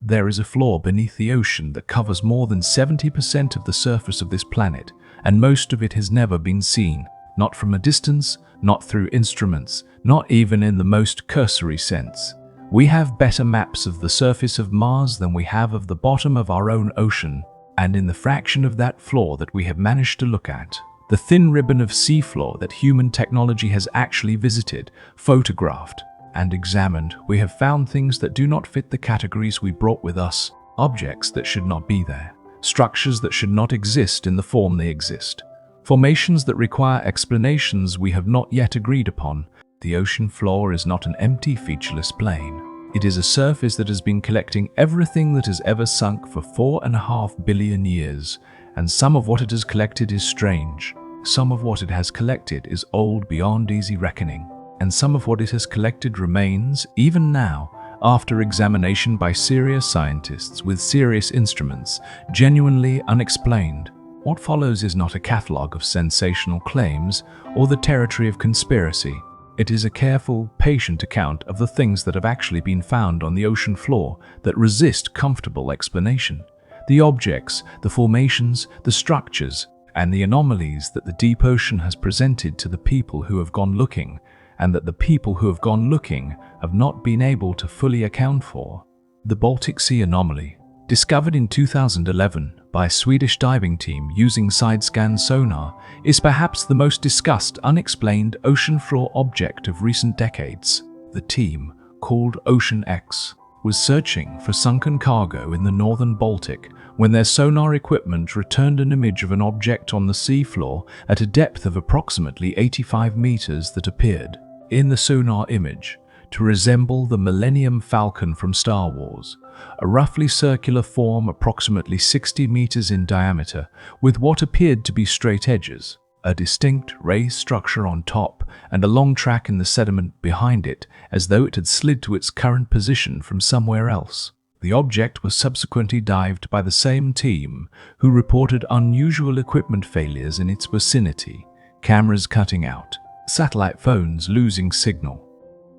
There is a floor beneath the ocean that covers more than 70% of the surface of this planet, and most of it has never been seen, not from a distance, not through instruments, not even in the most cursory sense. We have better maps of the surface of Mars than we have of the bottom of our own ocean, and in the fraction of that floor that we have managed to look at, the thin ribbon of seafloor that human technology has actually visited, photographed, and examined, we have found things that do not fit the categories we brought with us, objects that should not be there, structures that should not exist in the form they exist, formations that require explanations we have not yet agreed upon. The ocean floor is not an empty, featureless plain. It is a surface that has been collecting everything that has ever sunk for 4.5 billion years, and some of what it has collected is strange. Some of what it has collected is old beyond easy reckoning, and some of what it has collected remains, even now, after examination by serious scientists with serious instruments, genuinely unexplained. What follows is not a catalogue of sensational claims or the territory of conspiracy. It is a careful, patient account of the things that have actually been found on the ocean floor that resist comfortable explanation. The objects, the formations, the structures, and the anomalies that the deep ocean has presented to the people who have gone looking, and that the people who have gone looking have not been able to fully account for. The Baltic Sea Anomaly, discovered in 2011 by a Swedish diving team using side-scan sonar, is perhaps the most discussed unexplained ocean floor object of recent decades. The team, called Ocean X, was searching for sunken cargo in the northern Baltic when their sonar equipment returned an image of an object on the seafloor at a depth of approximately 85 meters that appeared, in the sonar image, to resemble the Millennium Falcon from Star Wars, a roughly circular form approximately 60 meters in diameter with what appeared to be straight edges, a distinct raised structure on top, and a long track in the sediment behind it, as though it had slid to its current position from somewhere else. The object was subsequently dived by the same team, who reported unusual equipment failures in its vicinity, cameras cutting out, satellite phones losing signal,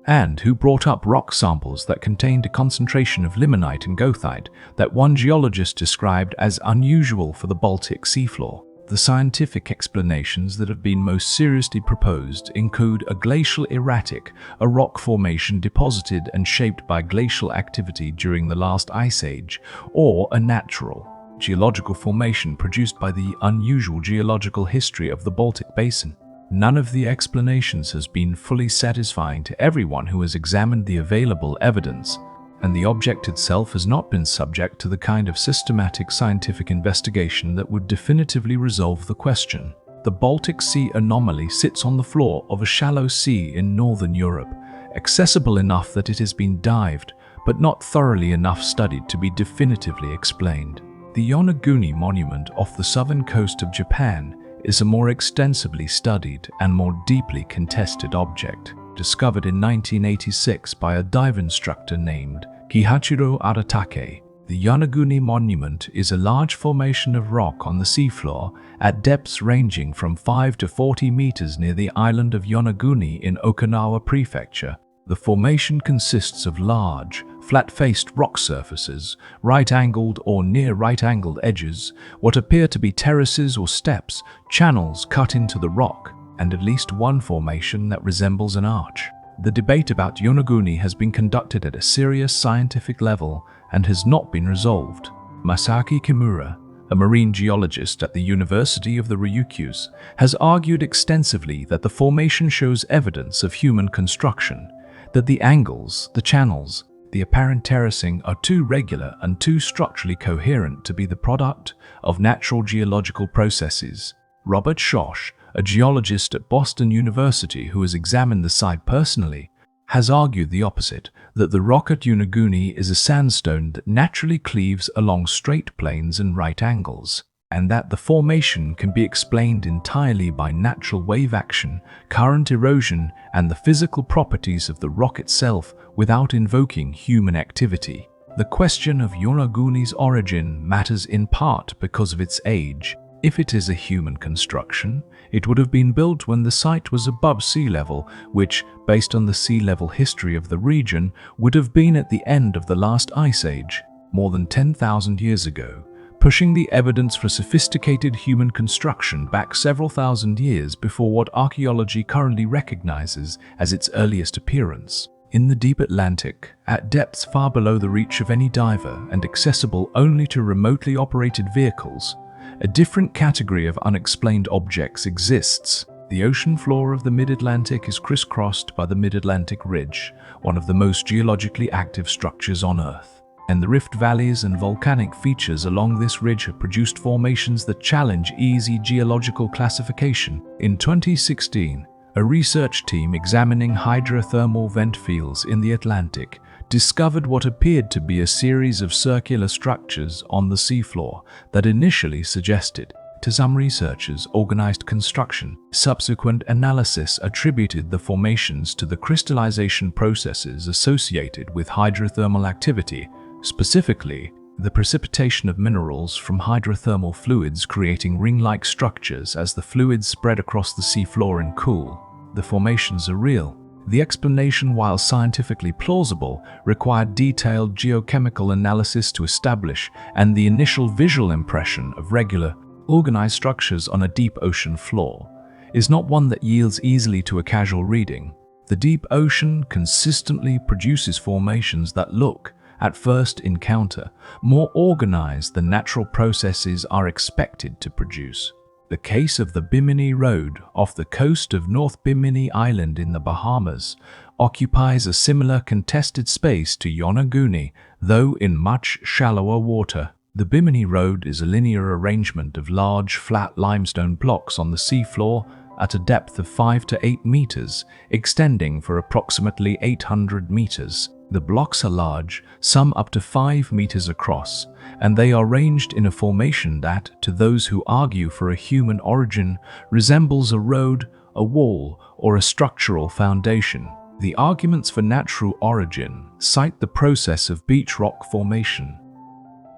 and who brought up rock samples that contained a concentration of limonite and goethite that one geologist described as unusual for the Baltic seafloor. The scientific explanations that have been most seriously proposed include a glacial erratic, a rock formation deposited and shaped by glacial activity during the last ice age, or a natural, geological formation produced by the unusual geological history of the Baltic Basin. None of the explanations has been fully satisfying to everyone who has examined the available evidence, and the object itself has not been subject to the kind of systematic scientific investigation that would definitively resolve the question. The Baltic Sea Anomaly sits on the floor of a shallow sea in northern Europe, accessible enough that it has been dived, but not thoroughly enough studied to be definitively explained. The Yonaguni Monument off the southern coast of Japan is a more extensively studied and more deeply contested object, discovered in 1986 by a dive instructor named Kihachiro Aratake. The Yonaguni Monument is a large formation of rock on the seafloor at depths ranging from 5 to 40 meters near the island of Yonaguni in Okinawa Prefecture. The formation consists of large, flat-faced rock surfaces, right-angled or near right-angled edges, what appear to be terraces or steps, channels cut into the rock, and at least one formation that resembles an arch. The debate about Yonaguni has been conducted at a serious scientific level and has not been resolved. Masaki Kimura, a marine geologist at the University of the Ryukyus, has argued extensively that the formation shows evidence of human construction, that the angles, the channels, the apparent terracing are too regular and too structurally coherent to be the product of natural geological processes. Robert Schoch, a geologist at Boston University who has examined the site personally, has argued the opposite, that the rock at Yonaguni is a sandstone that naturally cleaves along straight planes and right angles, and that the formation can be explained entirely by natural wave action, current erosion, and the physical properties of the rock itself without invoking human activity. The question of Yonaguni's origin matters in part because of its age. If it is a human construction, it would have been built when the site was above sea level, which, based on the sea level history of the region, would have been at the end of the last ice age. more than 10,000 years ago, pushing the evidence for sophisticated human construction back several thousand years before what archaeology currently recognizes as its earliest appearance. In the deep Atlantic, at depths far below the reach of any diver and accessible only to remotely operated vehicles, a different category of unexplained objects exists. The ocean floor of the mid-Atlantic is crisscrossed by the Mid-Atlantic Ridge, one of the most geologically active structures on Earth. And the rift valleys and volcanic features along this ridge have produced formations that challenge easy geological classification. In 2016, a research team examining hydrothermal vent fields in the Atlantic discovered what appeared to be a series of circular structures on the seafloor that initially suggested to some researchers organized construction. Subsequent analysis attributed the formations to the crystallization processes associated with hydrothermal activity, specifically the precipitation of minerals from hydrothermal fluids creating ring-like structures as the fluids spread across the seafloor and cool. The formations are real. The explanation, while scientifically plausible, required detailed geochemical analysis to establish, and the initial visual impression of regular, organized structures on a deep ocean floor is not one that yields easily to a casual reading. The deep ocean consistently produces formations that look, at first encounter, more organized than natural processes are expected to produce. The case of the Bimini Road off the coast of North Bimini Island in the Bahamas occupies a similar contested space to Yonaguni, though in much shallower water. The Bimini Road is a linear arrangement of large, flat limestone blocks on the seafloor at a depth of 5 to 8 meters, extending for approximately 800 meters. The blocks are large, some up to 5 meters across, and they are ranged in a formation that, to those who argue for a human origin, resembles a road, a wall, or a structural foundation. The arguments for natural origin cite the process of beach rock formation,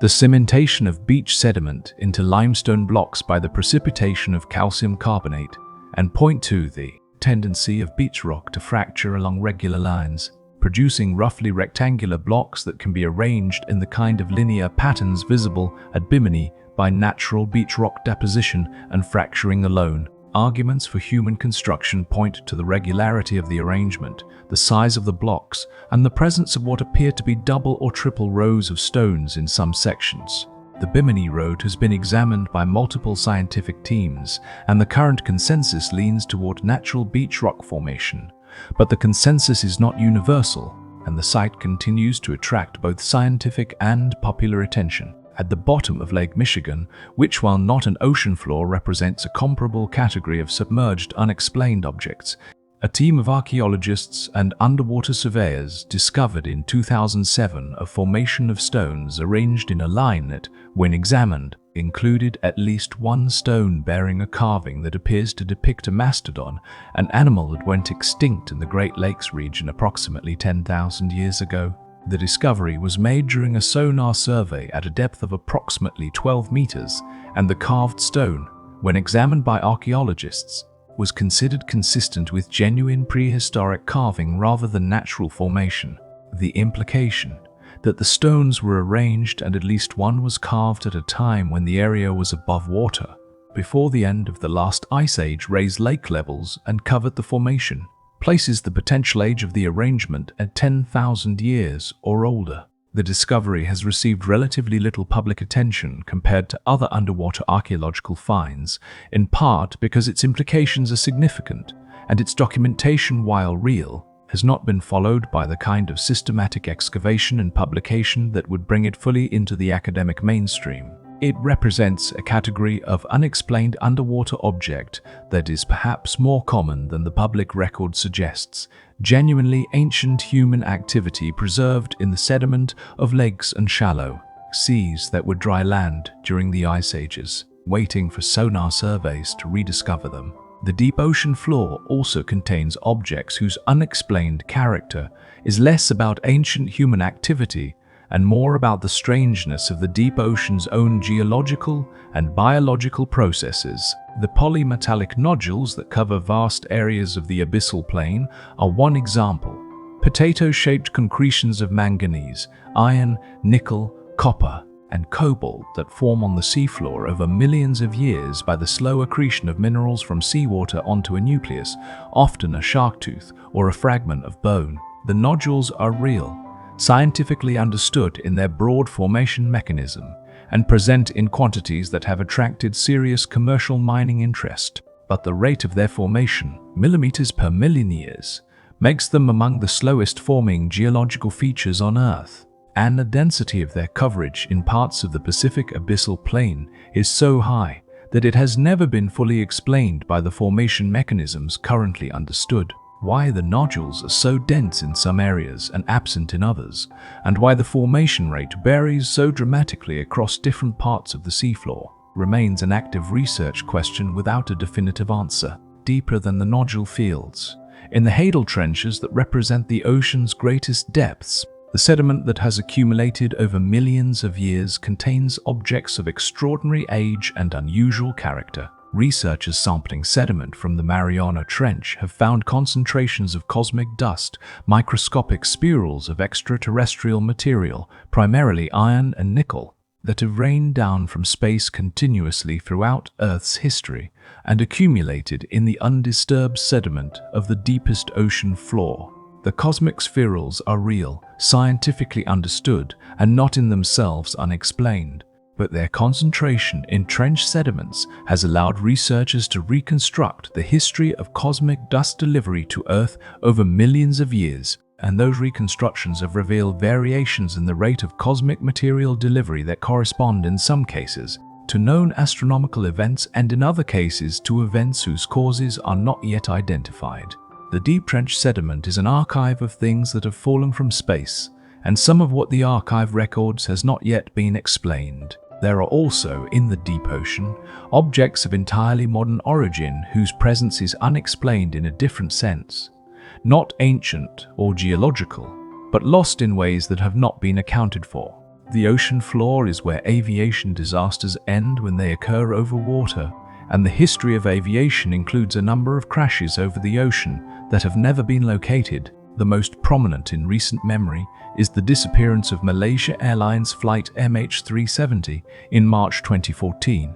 the cementation of beach sediment into limestone blocks by the precipitation of calcium carbonate, and point to the tendency of beach rock to fracture along regular lines, producing roughly rectangular blocks that can be arranged in the kind of linear patterns visible at Bimini by natural beach rock deposition and fracturing alone. Arguments for human construction point to the regularity of the arrangement, the size of the blocks, and the presence of what appear to be double or triple rows of stones in some sections. The Bimini Road has been examined by multiple scientific teams, and the current consensus leans toward natural beach rock formation. But the consensus is not universal, and the site continues to attract both scientific and popular attention. At the bottom of Lake Michigan, which, while not an ocean floor, represents a comparable category of submerged, unexplained objects, a team of archaeologists and underwater surveyors discovered in 2007 a formation of stones arranged in a line that, when examined, included at least one stone bearing a carving that appears to depict a mastodon, an animal that went extinct in the Great Lakes region approximately 10,000 years ago. The discovery was made during a sonar survey at a depth of approximately 12 meters, and the carved stone, when examined by archaeologists, was considered consistent with genuine prehistoric carving rather than natural formation. The implication that the stones were arranged and at least one was carved at a time when the area was above water, before the end of the last ice age raised lake levels and covered the formation, places the potential age of the arrangement at 10,000 years or older. The discovery has received relatively little public attention compared to other underwater archaeological finds, in part because its implications are significant, and its documentation, while real, has not been followed by the kind of systematic excavation and publication that would bring it fully into the academic mainstream. It represents a category of unexplained underwater object that is perhaps more common than the public record suggests, genuinely ancient human activity preserved in the sediment of lakes and shallow seas that were dry land during the ice ages, waiting for sonar surveys to rediscover them. The deep ocean floor also contains objects whose unexplained character is less about ancient human activity and more about the strangeness of the deep ocean's own geological and biological processes. The polymetallic nodules that cover vast areas of the abyssal plain are one example. Potato-shaped concretions of manganese, iron, nickel, copper, and cobalt that form on the seafloor over millions of years by the slow accretion of minerals from seawater onto a nucleus, often a shark tooth or a fragment of bone. The nodules are real, scientifically understood in their broad formation mechanism, and present in quantities that have attracted serious commercial mining interest. But the rate of their formation, millimeters per million years, makes them among the slowest forming geological features on Earth. And the density of their coverage in parts of the Pacific abyssal plain is so high that it has never been fully explained by the formation mechanisms currently understood. Why the nodules are so dense in some areas and absent in others, and why the formation rate varies so dramatically across different parts of the seafloor, remains an active research question without a definitive answer. Deeper than the nodule fields, in the hadal trenches that represent the ocean's greatest depths, the sediment that has accumulated over millions of years contains objects of extraordinary age and unusual character. Researchers sampling sediment from the Mariana Trench have found concentrations of cosmic dust, microscopic spirals of extraterrestrial material, primarily iron and nickel, that have rained down from space continuously throughout Earth's history and accumulated in the undisturbed sediment of the deepest ocean floor. The cosmic spirals are real, scientifically understood, and not in themselves unexplained, but their concentration in trench sediments has allowed researchers to reconstruct the history of cosmic dust delivery to Earth over millions of years, and those reconstructions have revealed variations in the rate of cosmic material delivery that correspond in some cases to known astronomical events and in other cases to events whose causes are not yet identified. The deep trench sediment is an archive of things that have fallen from space, and some of what the archive records has not yet been explained. There are also, in the deep ocean, objects of entirely modern origin whose presence is unexplained in a different sense. Not ancient or geological, but lost in ways that have not been accounted for. The ocean floor is where aviation disasters end when they occur over water, and the history of aviation includes a number of crashes over the ocean that have never been located. The most prominent in recent memory is the disappearance of Malaysia Airlines flight MH370 in March 2014,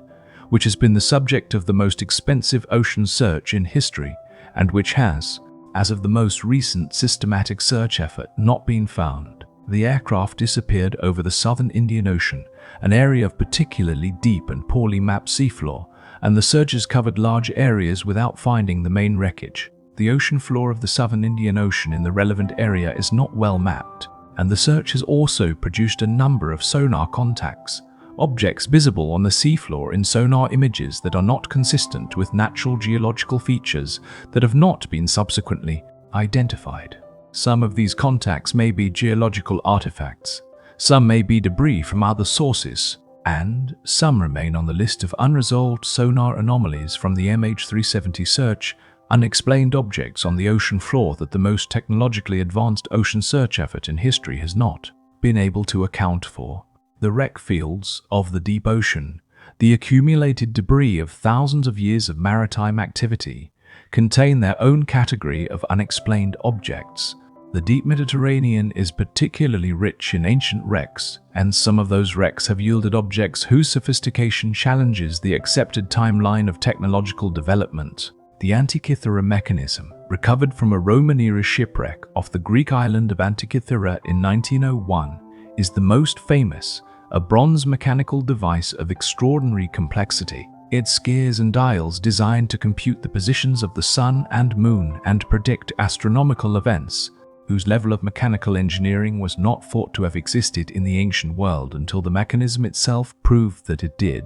which has been the subject of the most expensive ocean search in history, and which has, as of the most recent systematic search effort, not been found. The aircraft disappeared over the southern Indian Ocean, an area of particularly deep and poorly mapped seafloor, and the searchers covered large areas without finding the main wreckage. The ocean floor of the southern Indian Ocean in the relevant area is not well mapped, and the search has also produced a number of sonar contacts, objects visible on the seafloor in sonar images that are not consistent with natural geological features that have not been subsequently identified. Some of these contacts may be geological artifacts, some may be debris from other sources, and some remain on the list of unresolved sonar anomalies from the MH370 search, unexplained objects on the ocean floor that the most technologically advanced ocean search effort in history has not been able to account for. The wreck fields of the deep ocean, the accumulated debris of thousands of years of maritime activity, contain their own category of unexplained objects. The deep Mediterranean is particularly rich in ancient wrecks, and some of those wrecks have yielded objects whose sophistication challenges the accepted timeline of technological development. The Antikythera mechanism, recovered from a Roman-era shipwreck off the Greek island of Antikythera in 1901, is the most famous, a bronze mechanical device of extraordinary complexity. Its gears and dials designed to compute the positions of the sun and moon and predict astronomical events, whose level of mechanical engineering was not thought to have existed in the ancient world until the mechanism itself proved that it did.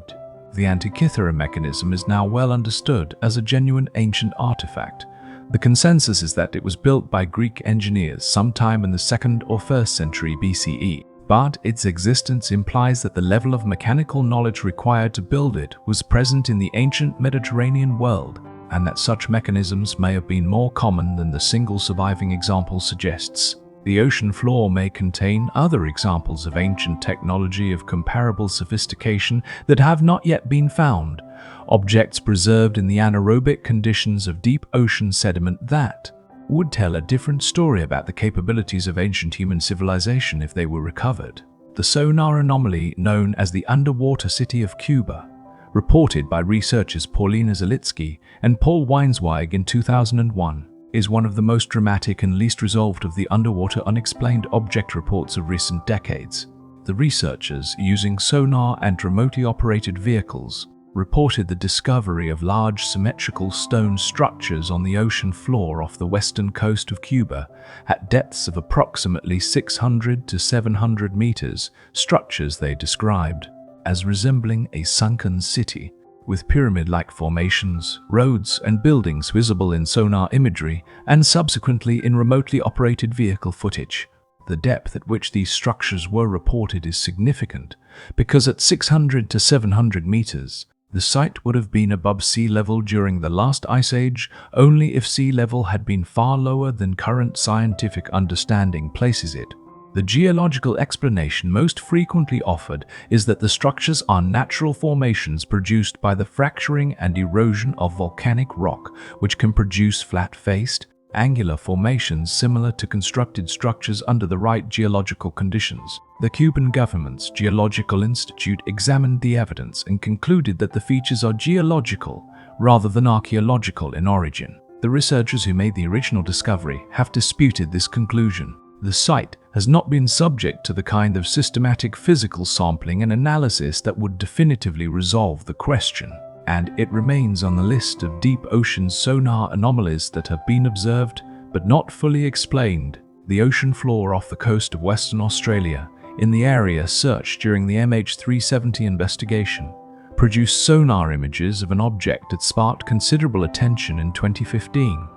The Antikythera mechanism is now well understood as a genuine ancient artifact. The consensus is that it was built by Greek engineers sometime in the 2nd or 1st century BCE, but its existence implies that the level of mechanical knowledge required to build it was present in the ancient Mediterranean world, and that such mechanisms may have been more common than the single surviving example suggests. The ocean floor may contain other examples of ancient technology of comparable sophistication that have not yet been found, objects preserved in the anaerobic conditions of deep ocean sediment that would tell a different story about the capabilities of ancient human civilization if they were recovered. The sonar anomaly, known as the underwater city of Cuba, reported by researchers Paulina Zalitsky and Paul Weinsweig in 2001, is one of the most dramatic and least resolved of the underwater unexplained object reports of recent decades. The researchers, using sonar and remotely operated vehicles, reported the discovery of large symmetrical stone structures on the ocean floor off the western coast of Cuba at depths of approximately 600 to 700 meters, structures they described as resembling a sunken city, with pyramid-like formations, roads, and buildings visible in sonar imagery and subsequently in remotely operated vehicle footage. The depth at which these structures were reported is significant because at 600 to 700 meters, the site would have been above sea level during the last ice age only if sea level had been far lower than current scientific understanding places it. The geological explanation most frequently offered is that the structures are natural formations produced by the fracturing and erosion of volcanic rock, which can produce flat-faced, angular formations similar to constructed structures under the right geological conditions. The Cuban government's Geological Institute examined the evidence and concluded that the features are geological rather than archaeological in origin. The researchers who made the original discovery have disputed this conclusion. The site has not been subject to the kind of systematic physical sampling and analysis that would definitively resolve the question, and it remains on the list of deep ocean sonar anomalies that have been observed but not fully explained. The ocean floor off the coast of Western Australia, in the area searched during the MH370 investigation, produced sonar images of an object that sparked considerable attention in 2015.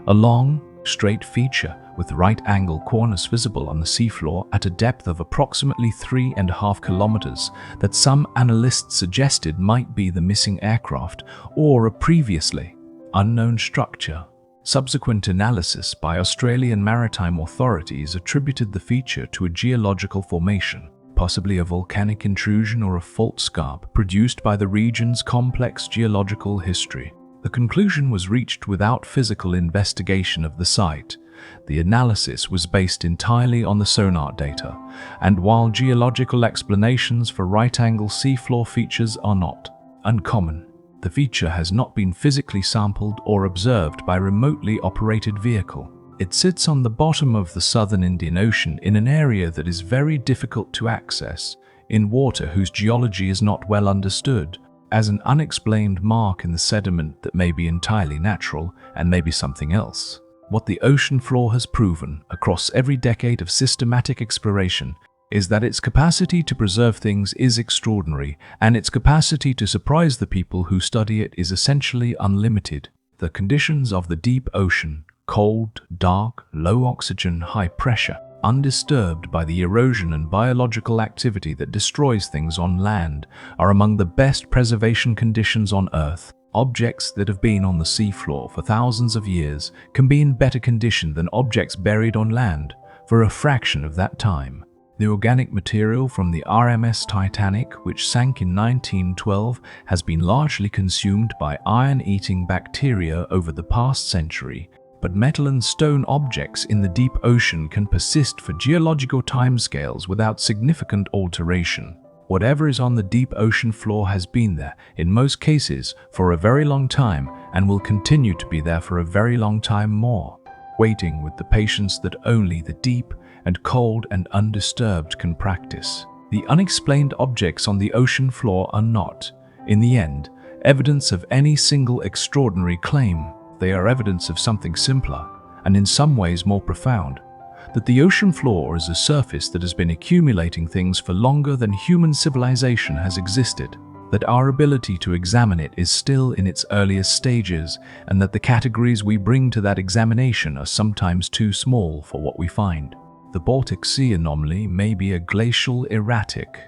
A long, straight feature with right-angle corners visible on the seafloor at a depth of approximately 3.5 kilometers that some analysts suggested might be the missing aircraft or a previously unknown structure. Subsequent analysis by Australian maritime authorities attributed the feature to a geological formation, possibly a volcanic intrusion or a fault scarp produced by the region's complex geological history. The conclusion was reached without physical investigation of the site. The analysis was based entirely on the sonar data, and while geological explanations for right-angle seafloor features are not uncommon, the feature has not been physically sampled or observed by remotely operated vehicle. It sits on the bottom of the southern Indian Ocean in an area that is very difficult to access, in water whose geology is not well understood, as an unexplained mark in the sediment that may be entirely natural and may be something else. What the ocean floor has proven across every decade of systematic exploration is that its capacity to preserve things is extraordinary, and its capacity to surprise the people who study it is essentially unlimited. The conditions of the deep ocean, cold, dark, low oxygen, high pressure, undisturbed by the erosion and biological activity that destroys things on land, are among the best preservation conditions on Earth. Objects that have been on the seafloor for thousands of years can be in better condition than objects buried on land for a fraction of that time. The organic material from the RMS Titanic, which sank in 1912, has been largely consumed by iron-eating bacteria over the past century, but metal and stone objects in the deep ocean can persist for geological timescales without significant alteration. Whatever is on the deep ocean floor has been there, in most cases, for a very long time and will continue to be there for a very long time more, waiting with the patience that only the deep and cold and undisturbed can practice. The unexplained objects on the ocean floor are not, in the end, evidence of any single extraordinary claim. They are evidence of something simpler, and in some ways more profound, that the ocean floor is a surface that has been accumulating things for longer than human civilization has existed, that our ability to examine it is still in its earliest stages, and that the categories we bring to that examination are sometimes too small for what we find. The Baltic Sea Anomaly may be a glacial erratic.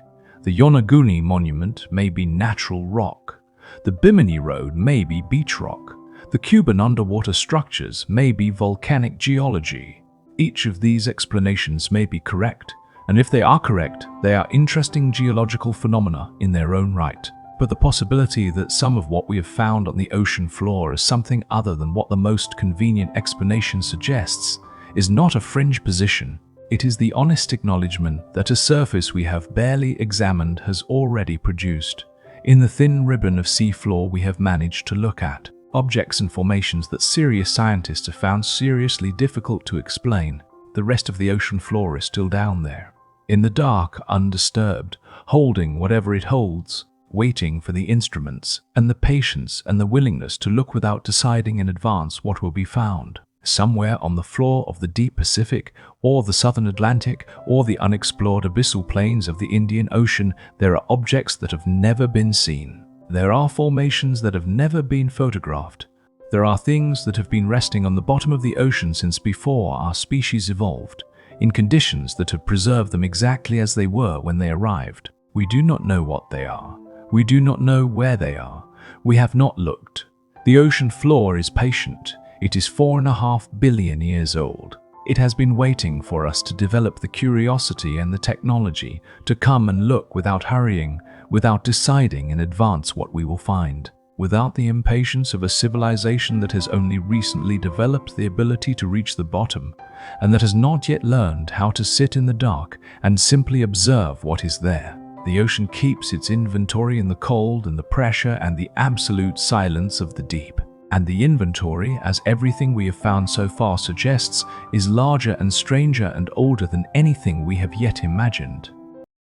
The Yonaguni Monument may be natural rock. The Bimini Road may be beach rock. The Cuban underwater structures may be volcanic geology. Each of these explanations may be correct, and if they are correct, they are interesting geological phenomena in their own right. But the possibility that some of what we have found on the ocean floor is something other than what the most convenient explanation suggests is not a fringe position. It is the honest acknowledgement that a surface we have barely examined has already produced, in the thin ribbon of seafloor we have managed to look at, objects and formations that serious scientists have found seriously difficult to explain. The rest of the ocean floor is still down there, in the dark, undisturbed, holding whatever it holds, waiting for the instruments and the patience and the willingness to look without deciding in advance what will be found. Somewhere on the floor of the deep Pacific, or the southern Atlantic, or the unexplored abyssal plains of the Indian Ocean, there are objects that have never been seen. There are formations that have never been photographed. There are things that have been resting on the bottom of the ocean since before our species evolved, in conditions that have preserved them exactly as they were when they arrived. We do not know what they are. We do not know where they are. We have not looked. The ocean floor is patient. It is 4.5 billion years old. It has been waiting for us to develop the curiosity and the technology to come and look without hurrying, without deciding in advance what we will find, without the impatience of a civilization that has only recently developed the ability to reach the bottom, and that has not yet learned how to sit in the dark and simply observe what is there. The ocean keeps its inventory in the cold and the pressure and the absolute silence of the deep. And the inventory, as everything we have found so far suggests, is larger and stranger and older than anything we have yet imagined.